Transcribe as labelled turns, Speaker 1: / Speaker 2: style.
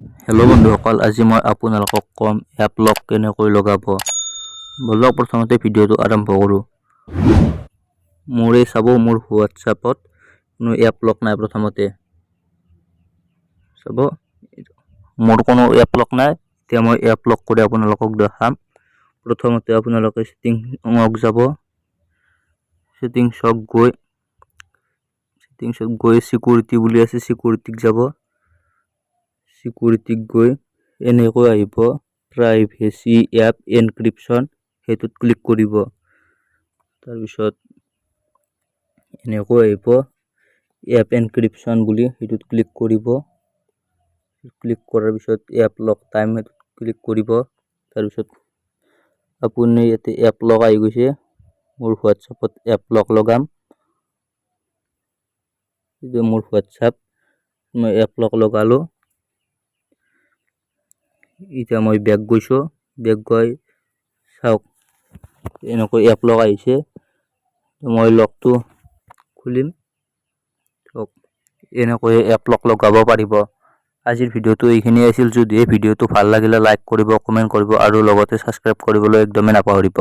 Speaker 1: Hello' বন্ধুসকল, আজি মই আপোনালোকক কম এপ লক কেনেকৈ লগাব। বলক প্ৰথমতে ভিডিঅ'টো আৰম্ভ কৰোঁ। মোৰে চাব, মোৰ হোৱাটছআপত কোনো এপ লক নাই। প্ৰথমতে চাব, মোৰ কোনো এপ লক নাই। এতিয়া মই এপ লক কৰি আপোনালোকক দেখাম। প্ৰথমতে আপোনালোকে ছেটিংছত যাব। ছেটিংছত গৈ সিকিউৰিটি বুলি আছে, সিকিউৰিটিত যাব। সিকিউৰিটিত গৈ এনেকৈ আহিব প্ৰাইভেচি এপ এনক্ৰিপশ্যন, সেইটোত ক্লিক কৰিব। তাৰপিছত এনেকৈ আহিব এপ এনক্ৰিপশ্যন বুলি, সেইটোত ক্লিক কৰিব। ক্লিক কৰাৰ পিছত এপ লক টাইম, সেইটোত ক্লিক কৰিব। তাৰপিছত আপুনি ইয়াতে এপ লক আহি গৈছে। মোৰ হোৱাটছআপত এপ লক লগাম। মোৰ হোৱাটছআপ, মই এপ লক লগালো। এতিয়া মই বেক গৈছোঁ। বেক গৈ চাওক, এনেকৈ এপ লক আহিছে। মই লকটো খুলিম। এনেকৈ এপ লক লগাব পাৰিব। আজিৰ ভিডিঅ'টো এইখিনিয়ে আছিল। যদি ভিডিঅ'টো ভাল লাগিলে লাইক কৰিব, কমেণ্ট কৰিব আৰু লগতে ছাবস্ক্ৰাইব কৰিবলৈ একদমেই নাপাহৰিব।